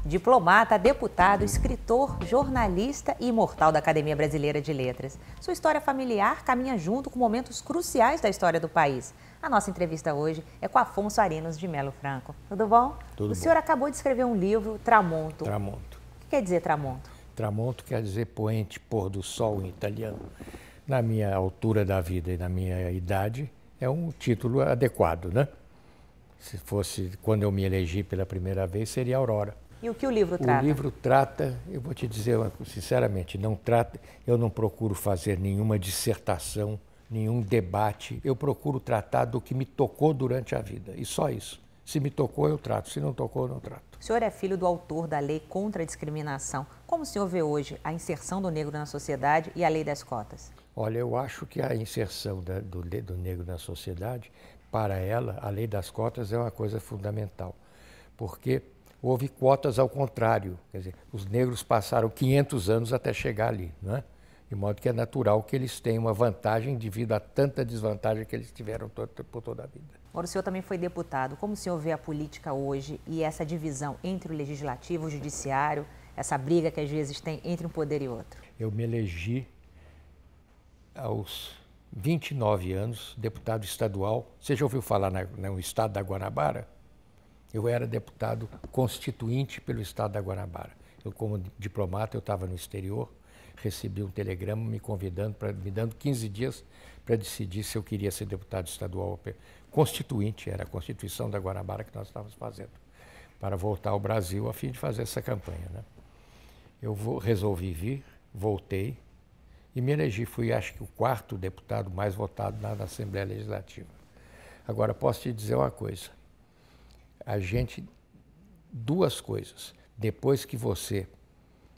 Diplomata, deputado, escritor, jornalista e imortal da Academia Brasileira de Letras. Sua história familiar caminha junto com momentos cruciais da história do país. A nossa entrevista hoje é com Afonso Arinos de Melo Franco. Tudo bom? Tudo bom. O senhor acabou de escrever um livro, Tramonto. Tramonto. O que quer dizer Tramonto? Tramonto quer dizer poente, pôr do sol em italiano. Na minha altura da vida e na minha idade, é um título adequado, né? Se fosse quando eu me elegi pela primeira vez, seria Aurora. E o que o livro trata? O livro trata, eu vou te dizer sinceramente, eu não procuro fazer nenhuma dissertação, nenhum debate. Eu procuro tratar do que me tocou durante a vida, e só isso. Se me tocou, eu trato. Se não tocou, eu não trato. O senhor é filho do autor da Lei contra a Discriminação. Como o senhor vê hoje a inserção do negro na sociedade e a Lei das Cotas? Olha, eu acho que a inserção do negro na sociedade, para ela, a Lei das Cotas é uma coisa fundamental. Porque houve cotas ao contrário. Quer dizer, os negros passaram 500 anos até chegar ali, não é? De modo que é natural que eles tenham uma vantagem devido a tanta desvantagem que eles tiveram por toda a vida. Agora, o senhor também foi deputado. Como o senhor vê a política hoje e essa divisão entre o legislativo e o judiciário, essa briga que às vezes tem entre um poder e outro? Eu me elegi aos 29 anos, deputado estadual. Você já ouviu falar no estado da Guanabara? Eu era deputado constituinte pelo estado da Guanabara. Eu, como diplomata, eu estava no exterior, recebi um telegrama me convidando, me dando 15 dias para decidir se eu queria ser deputado estadual constituinte, era a Constituição da Guanabara que nós estávamos fazendo, para voltar ao Brasil a fim de fazer essa campanha, né? Eu resolvi vir, voltei e me elegi. Fui, acho que, o quarto deputado mais votado na Assembleia Legislativa. Agora, posso te dizer uma coisa. Duas coisas. Depois que você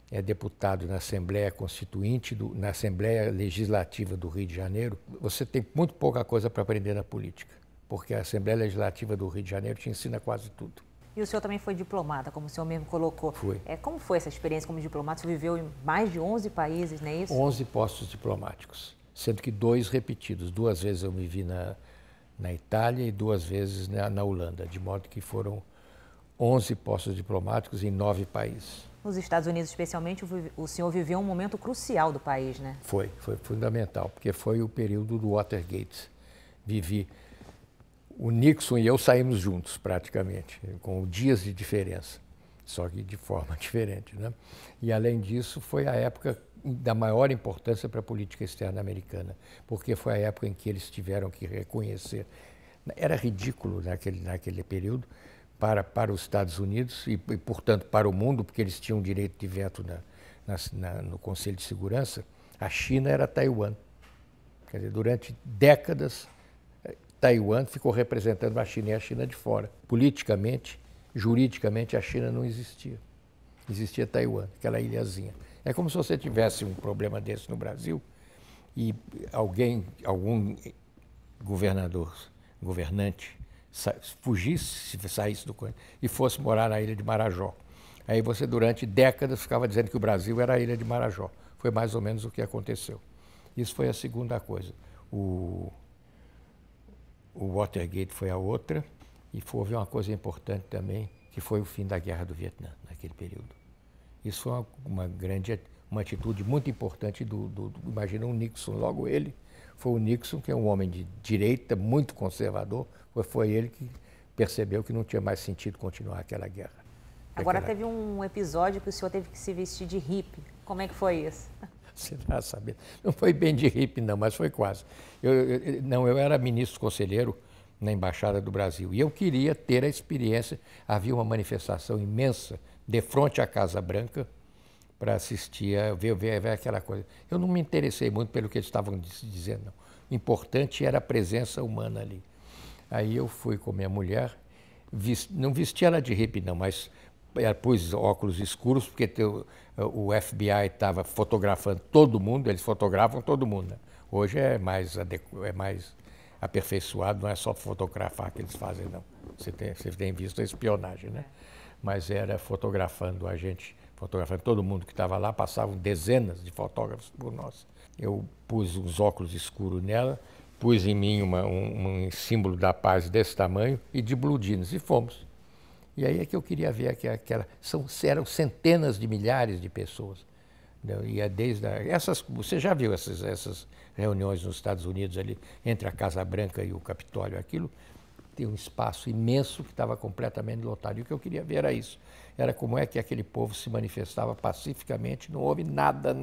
é deputado na Assembleia Constituinte, na Assembleia Legislativa do Rio de Janeiro, você tem muito pouca coisa para aprender na política, porque a Assembleia Legislativa do Rio de Janeiro te ensina quase tudo. E o senhor também foi diplomata, como o senhor mesmo colocou. Foi. Como foi essa experiência como diplomata? O senhor viveu em mais de 11 países, não é isso? 11 postos diplomáticos, sendo que 2 repetidos. 2 vezes eu me vi na Itália e 2 vezes na Holanda, de modo que foram 11 postos diplomáticos em 9 países. Nos Estados Unidos, especialmente, o senhor viveu um momento crucial do país, né? Foi fundamental, porque foi o período do Watergate. Vivi. O Nixon e eu saímos juntos, praticamente, com dias de diferença, só que de forma diferente, né? E, além disso, foi a época da maior importância para a política externa americana, porque foi a época em que eles tiveram que reconhecer. Era ridículo naquele período para os Estados Unidos e, portanto, para o mundo, porque eles tinham direito de veto no Conselho de Segurança. A China era Taiwan. Quer dizer, durante décadas, Taiwan ficou representando a China e a China de fora. Politicamente, juridicamente, a China não existia. Existia Taiwan, aquela ilhazinha. É como se você tivesse um problema desse no Brasil e algum governante, fugisse, saísse do continente e fosse morar na ilha de Marajó. Aí você, durante décadas, ficava dizendo que o Brasil era a ilha de Marajó. Foi mais ou menos o que aconteceu. Isso foi a segunda coisa. O Watergate foi a outra, e houve uma coisa importante também, que foi o fim da Guerra do Vietnã, naquele período. Isso foi uma atitude muito importante imagina o Nixon, logo ele. Foi o Nixon, que é um homem de direita, muito conservador, foi ele que percebeu que não tinha mais sentido continuar aquela guerra. Agora teve um episódio que o senhor teve que se vestir de hippie. Como é que foi isso? Você vai saber. Não foi bem de hippie, não, mas foi quase. Eu era ministro conselheiro na Embaixada do Brasil e eu queria ter a experiência. Havia uma manifestação imensa de frente à Casa Branca para assistir, ver aquela coisa. Eu não me interessei muito pelo que eles estavam dizendo, não. O importante era a presença humana ali. Aí eu fui com minha mulher, não vesti ela de hippie, não, mas pus óculos escuros, porque o FBI estava fotografando todo mundo, eles fotografam todo mundo, né? Hoje é mais aperfeiçoado, não é só fotografar que eles fazem, não. Você tem visto a espionagem, né? Mas era fotografando a gente, fotografando todo mundo que estava lá, passavam dezenas de fotógrafos por nós. Eu pus uns óculos escuros nela, pus em mim um símbolo da paz desse tamanho e de blue jeans, e fomos. E aí é que eu queria ver eram centenas de milhares de pessoas. E você já viu essas reuniões nos Estados Unidos ali, entre a Casa Branca e o Capitólio, aquilo tem um espaço imenso que estava completamente lotado. E o que eu queria ver era isso, era como é que aquele povo se manifestava pacificamente, não houve nada.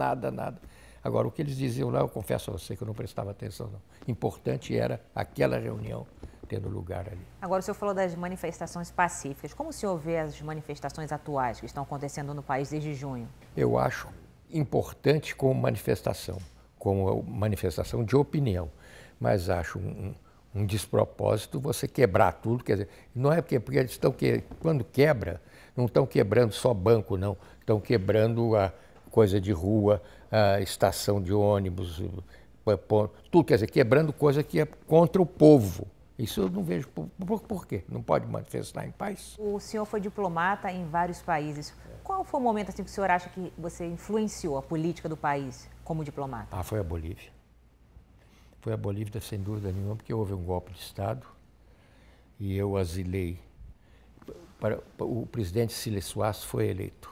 Agora, o que eles diziam lá, eu confesso a você que eu não prestava atenção, não. Importante era aquela reunião tendo lugar ali. Agora, o senhor falou das manifestações pacíficas. Como o senhor vê as manifestações atuais que estão acontecendo no país desde junho? Eu acho importante como manifestação de opinião, mas acho um despropósito você quebrar tudo, quer dizer, não é porque eles estão quando quebra, não estão quebrando só banco, não, estão quebrando a coisa de rua, a estação de ônibus, tudo, quer dizer, quebrando coisa que é contra o povo. Isso eu não vejo por quê? Não pode manifestar em paz? O senhor foi diplomata em vários países. Qual foi o momento assim, que o senhor acha que você influenciou a política do país como diplomata? Foi a Bolívia. Foi a Bolívia, sem dúvida nenhuma, porque houve um golpe de Estado e eu asilei. O presidente Siles Suasso foi eleito.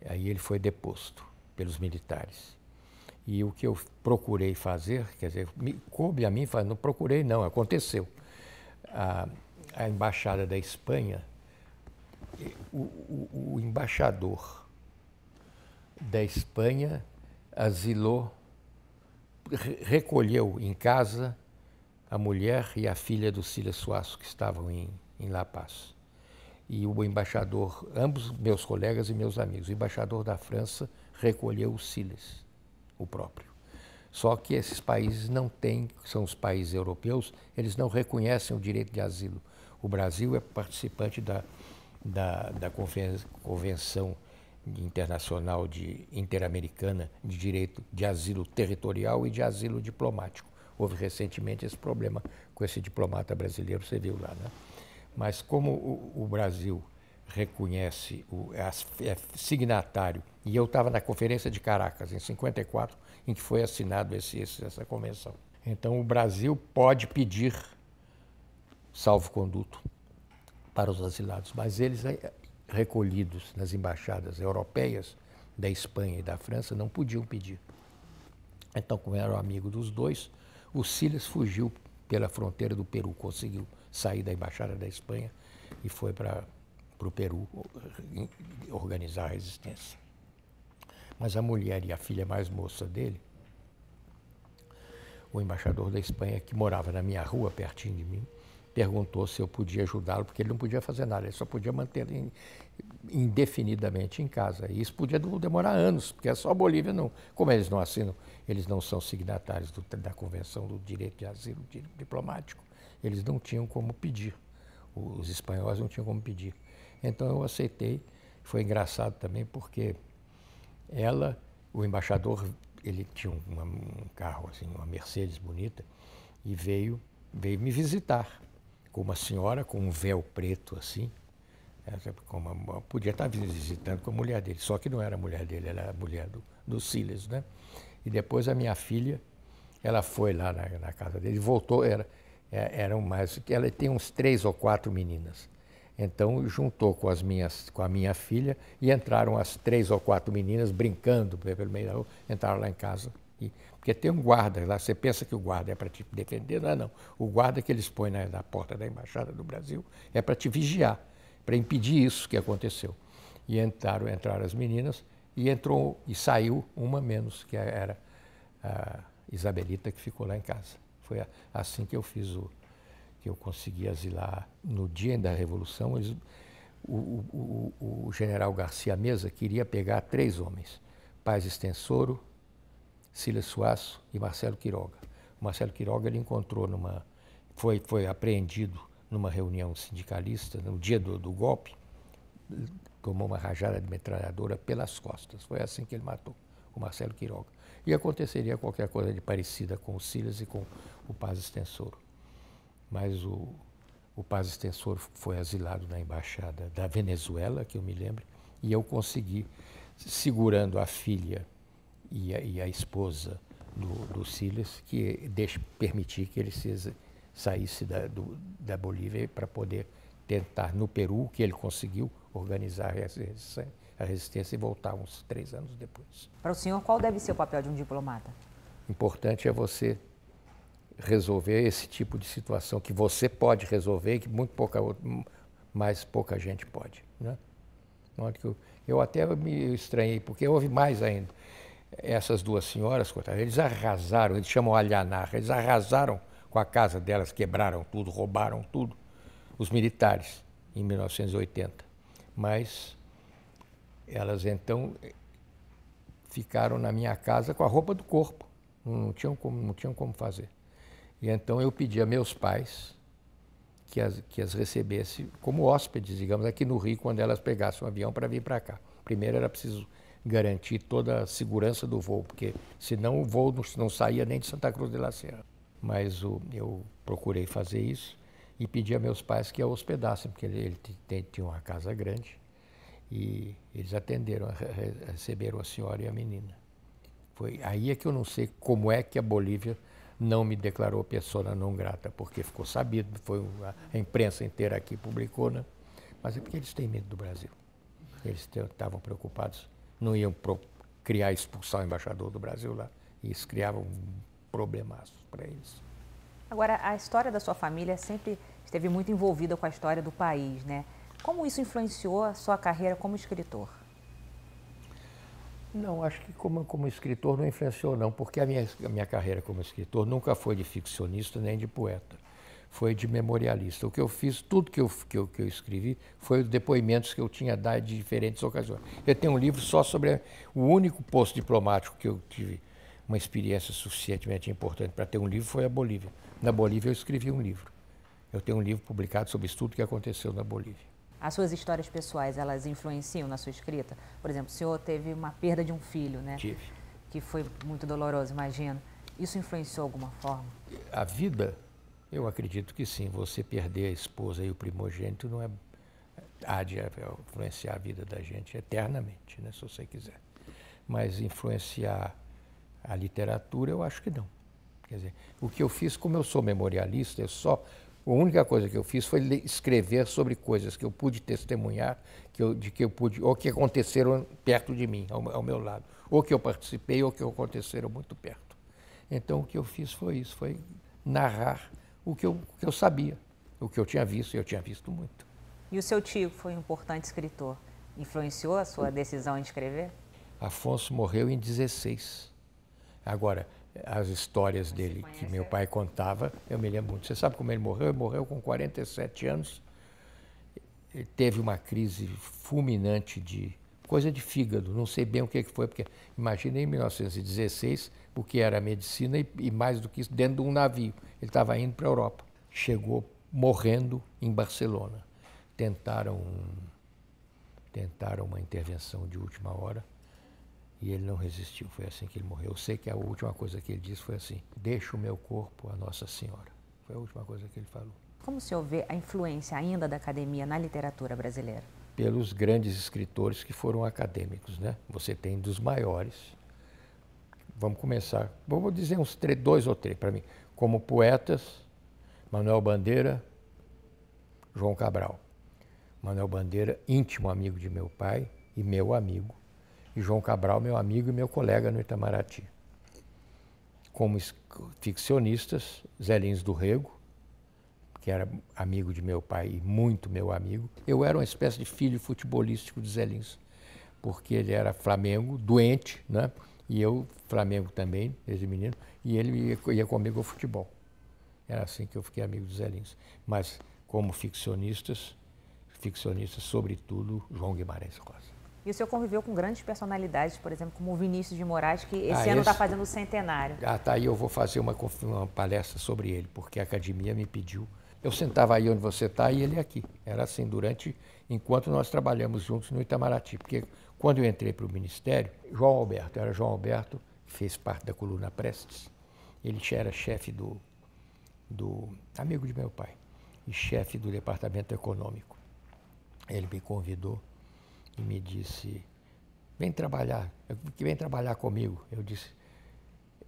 Aí ele foi deposto pelos militares. E o que eu procurei fazer, quer dizer, coube a mim fazer, não procurei não, aconteceu. A Embaixada da Espanha, o embaixador da Espanha asilou, recolheu em casa a mulher e a filha do Siles Suasso, que estavam em La Paz. E o embaixador, ambos meus colegas e meus amigos, o embaixador da França recolheu o Siles, o próprio. Só que esses países não têm, são os países europeus, eles não reconhecem o direito de asilo. O Brasil é participante da Convenção Internacional Interamericana de Direito de Asilo Territorial e de Asilo Diplomático. Houve recentemente esse problema com esse diplomata brasileiro, você viu lá, né? Mas como o Brasil reconhece, é signatário, e eu estava na Conferência de Caracas, em 54, em que foi assinado essa convenção. Então o Brasil pode pedir salvo-conduto para os asilados, mas eles recolhidos nas embaixadas europeias da Espanha e da França não podiam pedir. Então, como era amigo dos dois, o Siles fugiu pela fronteira do Peru, conseguiu sair da embaixada da Espanha e foi para o Peru organizar a resistência. Mas a mulher e a filha mais moça dele, o embaixador da Espanha, que morava na minha rua, pertinho de mim, perguntou se eu podia ajudá-lo, porque ele não podia fazer nada, ele só podia manter indefinidamente em casa. E isso podia demorar anos, porque só a Bolívia não, como eles não assinam, eles não são signatários da Convenção do Direito de Asilo Diplomático, eles não tinham como pedir, os espanhóis não tinham como pedir. Então eu aceitei, foi engraçado também, porque o embaixador, ele tinha um carro, assim, uma Mercedes bonita, e veio me visitar com uma senhora com um véu preto assim, podia estar visitando com a mulher dele, só que não era a mulher dele, era a mulher do Siles, né? E depois a minha filha, ela foi lá na casa dele, voltou, ela tem uns 3 ou 4 meninas. Então juntou com a minha filha e entraram as 3 ou 4 meninas brincando pelo meio da rua, entraram lá em casa. Porque tem um guarda lá, você pensa que o guarda é para te defender, não é não. O guarda que eles põem na porta da Embaixada do Brasil é para te vigiar, para impedir isso que aconteceu. E entraram as meninas e saiu uma menos, que era a Isabelita, que ficou lá em casa. Foi assim que eu que eu consegui asilar. No dia da Revolução, o general Garcia Meza queria pegar 3 homens, Paz Extensoro, Siles Suasso e Marcelo Quiroga. O Marcelo Quiroga ele encontrou foi apreendido numa reunião sindicalista no dia do golpe, tomou uma rajada de metralhadora pelas costas. Foi assim que ele matou o Marcelo Quiroga. E aconteceria qualquer coisa de parecida com o Siles e com o Paz Extensoro. Mas o Paz Extensoro foi asilado na Embaixada da Venezuela, que eu me lembro, e eu consegui, segurando a filha e a esposa do Siles, permitir que ele saísse da Bolívia para poder tentar no Peru, que ele conseguiu organizar a resistência e voltar uns 3 anos depois. Para o senhor, qual deve ser o papel de um diplomata? Importante é você resolver esse tipo de situação que você pode resolver e que mais pouca gente pode, né? Eu até me estranhei, porque houve mais ainda. Essas duas senhoras, eles arrasaram, eles chamam alhanar, eles arrasaram com a casa delas, quebraram tudo, roubaram tudo, os militares, em 1980. Mas elas então ficaram na minha casa com a roupa do corpo, não tinham como fazer. E então eu pedi a meus pais que as recebesse como hóspedes, digamos, aqui no Rio, quando elas pegassem um avião para vir para cá. Primeiro era preciso garantir toda a segurança do voo, porque senão o voo não saía nem de Santa Cruz de la Sierra. Mas eu procurei fazer isso e pedi a meus pais que a hospedassem, porque ele tinha uma casa grande, e eles atenderam, receberam a senhora e a menina. Foi aí é que eu não sei como é que a Bolívia não me declarou persona não grata, porque ficou sabido, a imprensa inteira aqui publicou, né? Mas é porque eles têm medo do Brasil. Eles estavam preocupados, não iam expulsar o embaixador do Brasil lá, e isso criava um problemaço para eles. Agora, a história da sua família sempre esteve muito envolvida com a história do país, né? Como isso influenciou a sua carreira como escritor? Não, acho que como escritor não influenciou não, porque a minha carreira como escritor nunca foi de ficcionista nem de poeta, foi de memorialista. O que eu fiz, tudo que eu escrevi, foi os depoimentos que eu tinha dado de diferentes ocasiões. Eu tenho um livro só sobre o único posto diplomático que eu tive uma experiência suficientemente importante para ter um livro, foi a Bolívia. Na Bolívia eu escrevi um livro. Eu tenho um livro publicado sobre isso tudo que aconteceu na Bolívia. As suas histórias pessoais, elas influenciam na sua escrita? Por exemplo, o senhor teve uma perda de um filho, né? Tive. Que foi muito doloroso, imagino. Isso influenciou de alguma forma? A vida, eu acredito que sim. Você perder a esposa e o primogênito não há de influenciar a vida da gente eternamente, né? Se você quiser. Mas influenciar a literatura, eu acho que não. Quer dizer, o que eu fiz, como eu sou memorialista, a única coisa que eu fiz foi escrever sobre coisas que eu pude testemunhar, ou que aconteceram perto de mim, ao meu lado, ou que eu participei, ou que aconteceram muito perto. Então o que eu fiz foi isso, foi narrar o que eu sabia, o que eu tinha visto, e eu tinha visto muito. E o seu tio, que foi um importante escritor, influenciou a sua decisão em escrever? Afonso morreu em 16. Agora, as histórias dele que meu pai contava, eu me lembro muito. Você sabe como ele morreu? Ele morreu com 47 anos. Ele teve uma crise fulminante de coisa de fígado, não sei bem o que foi, porque imagina em 1916 o que era a medicina e mais do que isso, dentro de um navio. Ele estava indo para a Europa. Chegou morrendo em Barcelona. Tentaram uma intervenção de última hora. E ele não resistiu, foi assim que ele morreu. Eu sei que a última coisa que ele disse foi assim: deixa o meu corpo a Nossa Senhora. Foi a última coisa que ele falou. Como o senhor vê a influência ainda da academia na literatura brasileira? Pelos grandes escritores que foram acadêmicos, né? Você tem dos maiores. Vamos começar, vou dizer uns 2 ou 3 para mim. Como poetas, Manuel Bandeira, João Cabral. Manuel Bandeira, íntimo amigo de meu pai e meu amigo. E João Cabral, meu amigo e meu colega no Itamaraty. Como ficcionistas, Zé Lins do Rego, que era amigo de meu pai e muito meu amigo. Eu era uma espécie de filho futebolístico de Zé Lins, porque ele era Flamengo, doente, né? E eu, Flamengo também, desde menino, e ele ia comigo ao futebol. Era assim que eu fiquei amigo de Zé Lins. Mas como ficcionistas, sobretudo, João Guimarães Rosa. E o senhor conviveu com grandes personalidades, por exemplo, como o Vinícius de Moraes, que esse ano está fazendo o centenário. Tá aí, eu vou fazer uma palestra sobre ele, porque a academia me pediu. Eu sentava aí onde você está e ele aqui. Era assim, enquanto nós trabalhamos juntos no Itamaraty. Porque quando eu entrei para o Ministério, João Alberto, que fez parte da coluna Prestes, ele era chefe do amigo de meu pai, e chefe do departamento econômico. Ele me convidou e me disse: vem trabalhar comigo. Eu disse,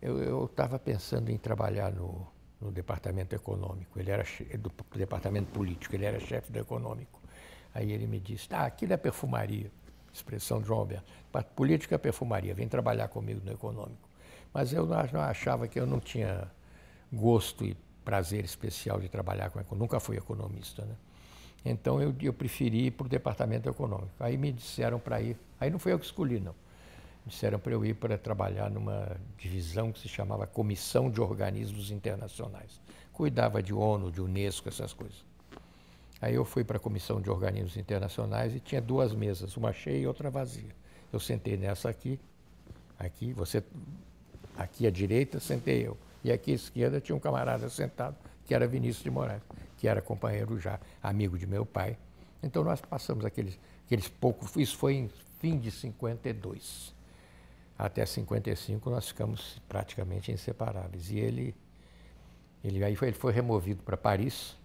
eu estava pensando em trabalhar no no departamento econômico, ele era do departamento político, ele era chefe do econômico. Aí ele me disse, aquilo é perfumaria, expressão de João Alberto, política é perfumaria, vem trabalhar comigo no econômico. Mas eu não achava que eu não tinha gosto e prazer especial de trabalhar com economia, nunca fui economista, né? Então eu preferi ir para o departamento econômico. Aí me disseram para ir, aí não fui eu que escolhi, não. Me disseram para eu ir para trabalhar numa divisão que se chamava Comissão de Organismos Internacionais. Cuidava de ONU, de Unesco, essas coisas. Aí eu fui para a Comissão de Organismos Internacionais e tinha duas mesas, uma cheia e outra vazia. Eu sentei nessa aqui, você aqui à direita sentei eu. E aqui à esquerda tinha um camarada sentado, que era Vinícius de Moraes, que era companheiro já, amigo de meu pai. Então nós passamos aqueles poucos, isso foi em fim de 52. Até 55 nós ficamos praticamente inseparáveis. E ele foi removido para Paris.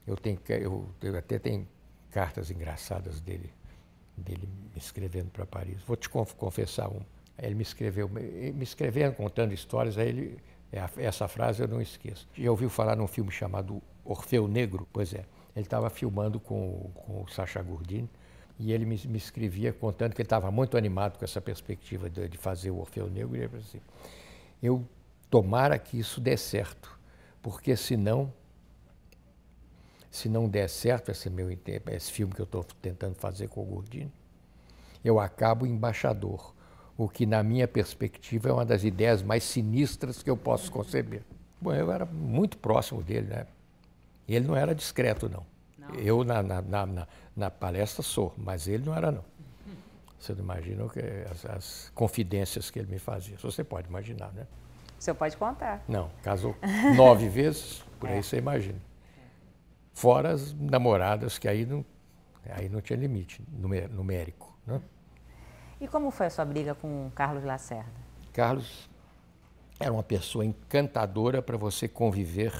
Eu até tenho cartas engraçadas dele me escrevendo para Paris. Vou te confessar um. Ele me escrevendo, contando histórias, essa frase eu não esqueço. Já ouviu falar num filme chamado Orfeu Negro? Pois é, ele estava filmando com o Sacha Gurdin e ele me escrevia contando que ele estava muito animado com essa perspectiva de fazer o Orfeu Negro. E ele falou assim, tomara que isso dê certo, porque se não der certo esse filme que eu estou tentando fazer com o Gurdin, eu acabo embaixador, o que na minha perspectiva é uma das ideias mais sinistras que eu posso conceber. Bom, eu era muito próximo dele, né? E ele não era discreto, não. Eu na palestra sou, mas ele não era, não. Você não imagina as confidências que ele me fazia. Você pode imaginar, né? O senhor pode contar. Não, casou 9 vezes, por aí você imagina. Fora as namoradas, que aí não tinha limite numérico, né? E como foi a sua briga com Carlos Lacerda? Carlos era uma pessoa encantadora para você conviver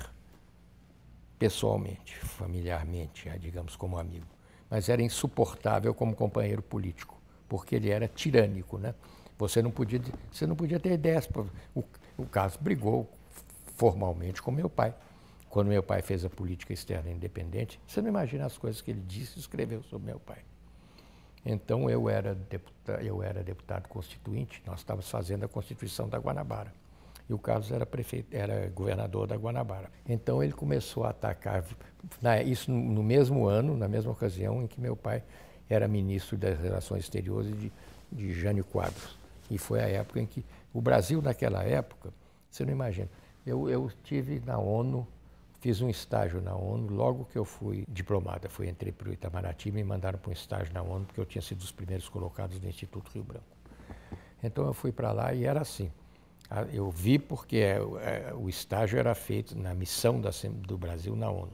pessoalmente, familiarmente, digamos, como amigo. Mas era insuportável como companheiro político, porque ele era tirânico, né? Você não podia ter ideias. O Carlos brigou formalmente com meu pai. Quando meu pai fez a política externa independente, você não imagina as coisas que ele disse e escreveu sobre meu pai. Então eu era deputado constituinte, nós estávamos fazendo a Constituição da Guanabara. E o Carlos era governador da Guanabara. Então ele começou a atacar, isso no mesmo ano, na mesma ocasião em que meu pai era ministro das Relações Exteriores de Jânio Quadros. E foi a época em que o Brasil, naquela época, você não imagina, eu estive na ONU, fiz um estágio na ONU, logo que eu fui diplomata, entrei para o Itamaraty e me mandaram para um estágio na ONU, porque eu tinha sido dos primeiros colocados no Instituto Rio Branco. Então eu fui para lá e era assim. Eu vi porque o estágio era feito na missão do Brasil na ONU.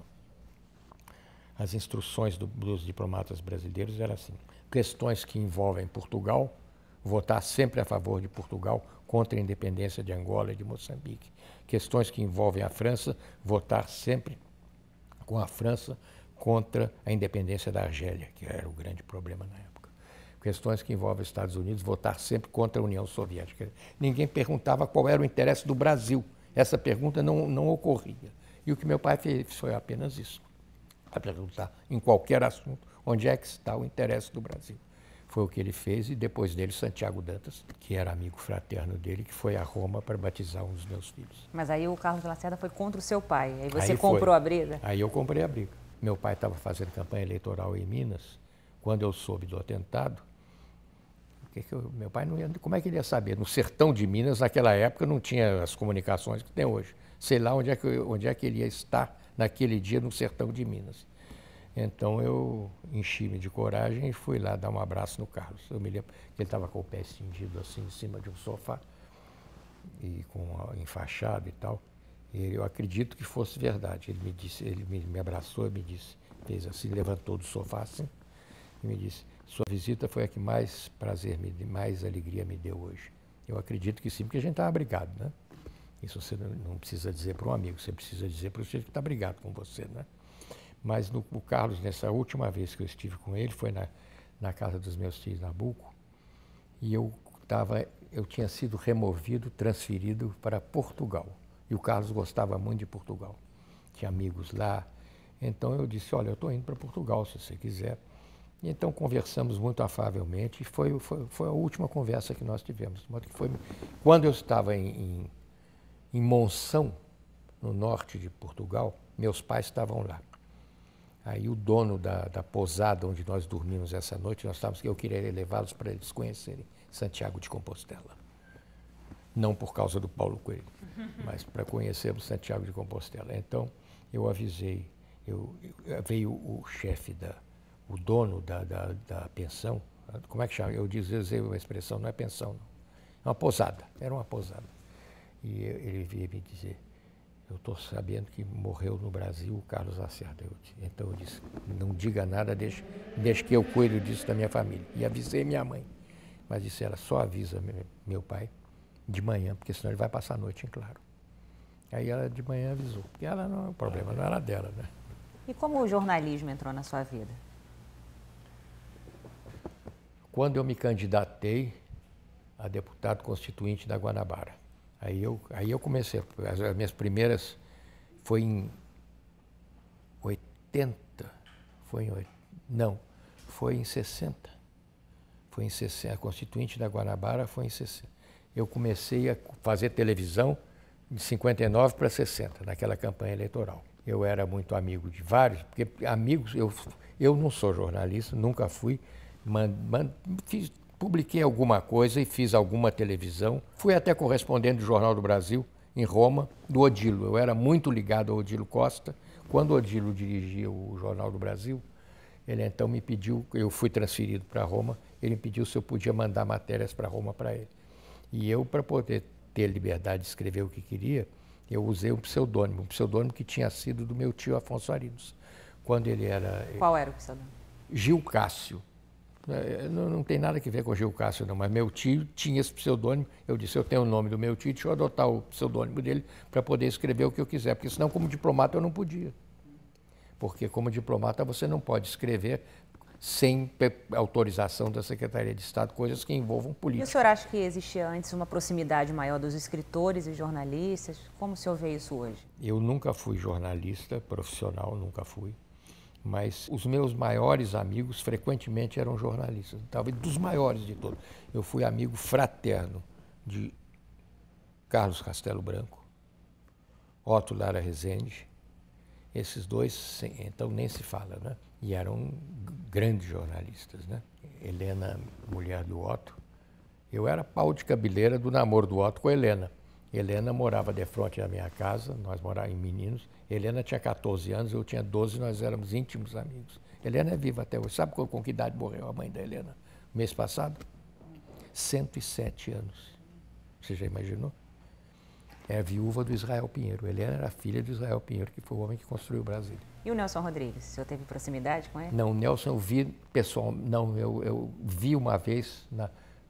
As instruções dos diplomatas brasileiros eram assim: questões que envolvem Portugal, votar sempre a favor de Portugal contra a independência de Angola e de Moçambique. Questões que envolvem a França, votar sempre com a França contra a independência da Argélia, que era o grande problema na época. Questões que envolvem os Estados Unidos, votar sempre contra a União Soviética. Ninguém perguntava qual era o interesse do Brasil. Essa pergunta não ocorria. E o que meu pai fez foi apenas isso, a perguntar em qualquer assunto onde é que está o interesse do Brasil. Foi o que ele fez, e depois dele Santiago Dantas, que era amigo fraterno dele, que foi a Roma para batizar um dos meus filhos. Mas aí o Carlos Lacerda foi contra o seu pai, aí você comprou a briga? Aí eu comprei a briga. Meu pai estava fazendo campanha eleitoral em Minas, quando eu soube do atentado. Meu pai não ia, como é que ele ia saber? No sertão de Minas, naquela época, não tinha as comunicações que tem hoje. Sei lá onde é que ele ia estar naquele dia no sertão de Minas. Então eu enchi-me de coragem e fui lá dar um abraço no Carlos. Eu me lembro que ele estava com o pé estendido assim em cima de um sofá, e enfaixado e tal. E eu acredito que fosse verdade. Ele me disse, ele me abraçou e me disse, fez assim, levantou do sofá assim, e me disse: sua visita foi a que mais prazer, mais alegria me deu hoje. Eu acredito que sim, porque a gente estava brigado, né? Isso você não precisa dizer para um amigo, você precisa dizer para o sujeito que está brigado com você, né? Mas o Carlos, nessa última vez que eu estive com ele, foi na casa dos meus tios, em Nabuco, e eu tinha sido removido, transferido para Portugal. E o Carlos gostava muito de Portugal. Tinha amigos lá. Então eu disse, olha, eu estou indo para Portugal, se você quiser. E então conversamos muito afavelmente e foi a última conversa que nós tivemos. De modo que quando eu estava em Monção, no norte de Portugal, meus pais estavam lá. Aí o dono da pousada onde nós dormimos essa noite, eu queria levá-los para eles conhecerem Santiago de Compostela. Não por causa do Paulo Coelho, mas para conhecermos Santiago de Compostela. Então eu avisei, veio o chefe, o dono da pensão, como é que chama? Eu usei uma expressão, não é pensão, não. É uma pousada, era uma pousada. E ele veio me dizer, eu estou sabendo que morreu no Brasil o Carlos Lacerda. Então eu disse, não diga nada, deixa que eu cuido disso da minha família. E avisei minha mãe. Mas disse, ela só avisa meu pai de manhã, porque senão ele vai passar a noite em claro. Aí ela de manhã avisou, porque o problema não era dela, né? E como o jornalismo entrou na sua vida? Quando eu me candidatei a deputado constituinte da Guanabara. Aí eu comecei, as minhas primeiras foi em 80, foi em 60. Foi em 60, a constituinte da Guanabara foi em 60. Eu comecei a fazer televisão de 59 para 60, naquela campanha eleitoral. Eu era muito amigo de vários, porque amigos, eu não sou jornalista, nunca fui, publiquei alguma coisa e fiz alguma televisão. Fui até correspondente do Jornal do Brasil, em Roma, do Odilo. Eu era muito ligado ao Odilo Costa. Quando o Odilo dirigia o Jornal do Brasil, ele então me pediu, eu fui transferido para Roma, ele me pediu se eu podia mandar matérias para Roma para ele. E eu, para poder ter liberdade de escrever o que queria, eu usei um pseudônimo que tinha sido do meu tio Afonso Arinos. Quando ele era... Qual era o pseudônimo? Gil Cássio. Não tem nada a ver com Gil Cássio, não, mas meu tio tinha esse pseudônimo. Eu disse, eu tenho o nome do meu tio, deixa eu adotar o pseudônimo dele para poder escrever o que eu quiser, porque senão, como diplomata, eu não podia. Porque, como diplomata, você não pode escrever sem autorização da Secretaria de Estado, coisas que envolvam política. E o senhor acha que existia antes uma proximidade maior dos escritores e jornalistas? Como o senhor vê isso hoje? Eu nunca fui jornalista profissional, nunca fui. Mas os meus maiores amigos frequentemente eram jornalistas, talvez dos maiores de todos. Eu fui amigo fraterno de Carlos Castelo Branco, Otto Lara Rezende, esses dois, então nem se fala, né? E eram grandes jornalistas, né? Helena, mulher do Otto, eu era pau de cabeleira do namoro do Otto com a Helena. Helena morava de frente da minha casa, nós morávamos em Meninos. Helena tinha 14 anos, eu tinha 12, nós éramos íntimos amigos. Helena é viva até hoje. Sabe com que idade morreu a mãe da Helena? Mês passado? 107 anos. Você já imaginou? É a viúva do Israel Pinheiro. Helena era filha do Israel Pinheiro, que foi o homem que construiu o Brasil. E o Nelson Rodrigues? O senhor teve proximidade com ele? Não, o Nelson eu vi pessoal. Não, eu vi uma vez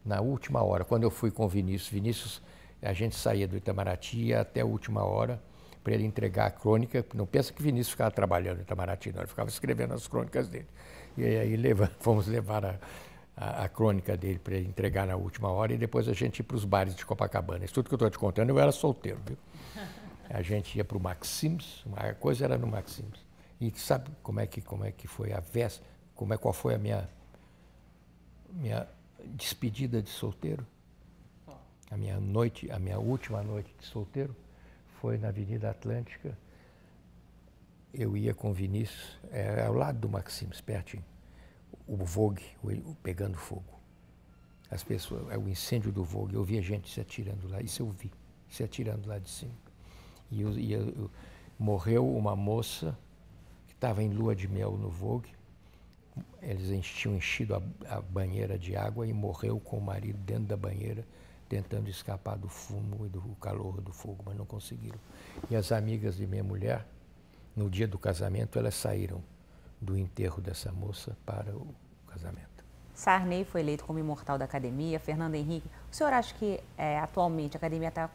na última hora, quando eu fui com o Vinícius. Vinícius, a gente saía do Itamaraty e ia até a última hora para ele entregar a crônica. Não pensa que Vinícius ficava trabalhando no Itamaraty, não, ele ficava escrevendo as crônicas dele. E aí fomos levar a crônica dele para ele entregar na última hora e depois a gente ia para os bares de Copacabana. Isso tudo que eu estou te contando, eu era solteiro, viu? A gente ia para o Maxims, a coisa era no Maxims. E sabe como é que foi a véspera, qual foi a minha despedida de solteiro? A minha última noite de solteiro foi na Avenida Atlântica. Eu ia com o Vinícius, ao lado do Maxims, pertinho. O Vogue pegando fogo. As pessoas, o incêndio do Vogue, eu via gente se atirando lá, isso eu vi, se atirando lá de cima. E morreu uma moça que estava em lua de mel no Vogue. Eles tinham enchido a banheira de água e morreu com o marido dentro da banheira, tentando escapar do fumo e do calor do fogo, mas não conseguiram. E as amigas de minha mulher, no dia do casamento, elas saíram do enterro dessa moça para o casamento. Sarney foi eleito como imortal da academia, Fernando Henrique. O senhor acha que atualmente a academia está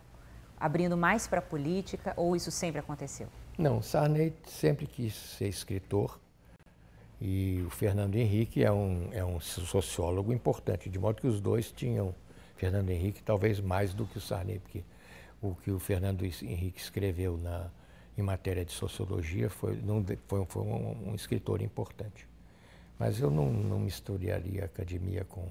abrindo mais para a política ou isso sempre aconteceu? Não, Sarney sempre quis ser escritor e o Fernando Henrique é um sociólogo importante, de modo que os dois tinham, Fernando Henrique talvez mais do que o Sarney, porque o que o Fernando Henrique escreveu em matéria de sociologia foi um escritor importante. Mas eu não misturaria academia com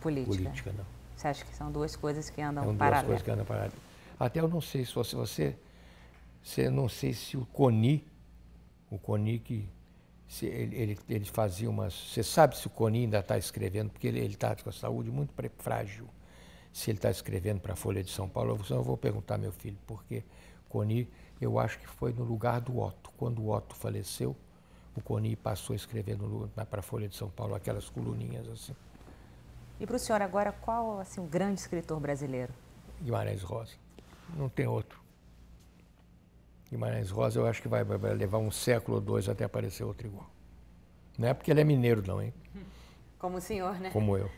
política, não. Você acha que são duas coisas que andam paralelas? paralelas? Duas coisas que andam paralelas. Até eu não sei se não sei se o Coni que ele fazia umas... Você sabe se o Coni ainda está escrevendo, porque ele está com a saúde muito frágil. Se ele está escrevendo para a Folha de São Paulo, eu vou perguntar ao meu filho, porque Coni, eu acho que foi no lugar do Otto. Quando o Otto faleceu, o Coni passou a escrever para a Folha de São Paulo aquelas coluninhas assim. E para o senhor agora, qual assim, o grande escritor brasileiro? Guimarães Rosa. Não tem outro. Guimarães Rosa, eu acho que vai levar um século ou dois até aparecer outro igual. Não é porque ele é mineiro, não, hein? Como o senhor, né? Como eu.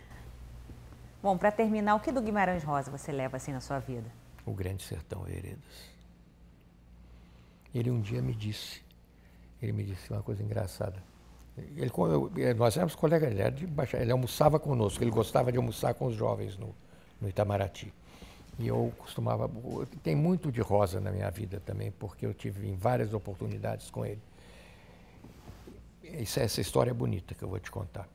Bom, para terminar, o que do Guimarães Rosa você leva assim na sua vida? O Grande Sertão Veredas. Ele um dia me disse uma coisa engraçada. Nós éramos colegas, ele almoçava conosco, ele gostava de almoçar com os jovens no Itamaraty. E eu costumava... Tem muito de Rosa na minha vida também, porque eu tive em várias oportunidades com ele. Essa história é bonita que eu vou te contar.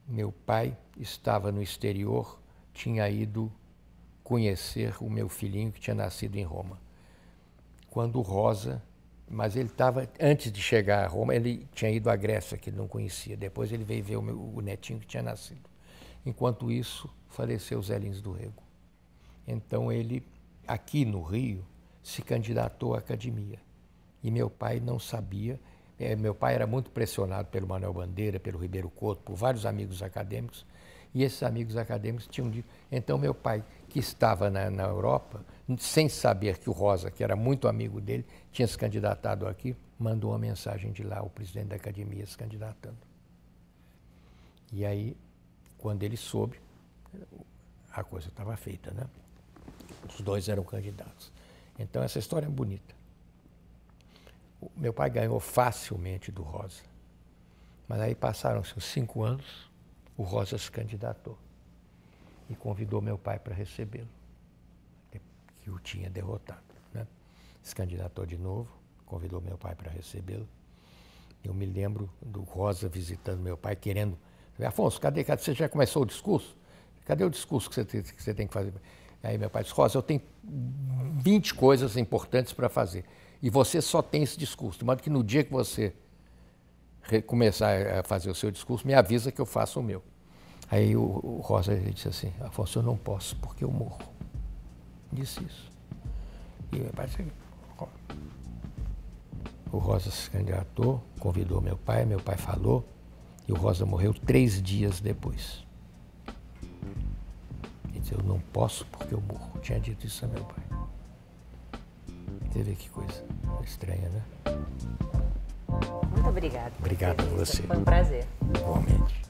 Meu pai estava no exterior, tinha ido conhecer o meu filhinho que tinha nascido em Roma. Quando Rosa... Mas ele estava, antes de chegar a Roma, ele tinha ido à Grécia, que ele não conhecia. Depois ele veio ver o netinho que tinha nascido. Enquanto isso, faleceu Zé Lins do Rego. Então ele, aqui no Rio, se candidatou à academia. E meu pai não sabia. Meu pai era muito pressionado pelo Manuel Bandeira, pelo Ribeiro Couto, por vários amigos acadêmicos. E esses amigos acadêmicos tinham dito... Então meu pai, que estava na Europa, sem saber que o Rosa, que era muito amigo dele, tinha se candidatado aqui, mandou uma mensagem de lá, o presidente da academia se candidatando. E aí, quando ele soube, a coisa estava feita, né? Os dois eram candidatos. Então essa história é bonita. Meu pai ganhou facilmente do Rosa. Mas aí passaram-se uns 5 anos, o Rosa se candidatou e convidou meu pai para recebê-lo, que o tinha derrotado, né? Se candidatou de novo, convidou meu pai para recebê-lo. Eu me lembro do Rosa visitando meu pai, querendo... Afonso, cadê? Você já começou o discurso? Cadê o discurso que você tem que fazer? Aí meu pai disse, Rosa, eu tenho 20 coisas importantes para fazer e você só tem esse discurso, de modo que no dia que você começar a fazer o seu discurso, me avisa que eu faço o meu. Aí o Rosa disse assim, Afonso, eu não posso, porque eu morro. Disse isso. E meu pai disse, o Rosa se candidatou, convidou meu pai falou, e o Rosa morreu 3 dias depois. Ele disse, eu não posso, porque eu morro. Eu tinha dito isso a meu pai. Você vê que coisa estranha, né? Muito obrigada. Obrigado a você. Foi um prazer. Igualmente.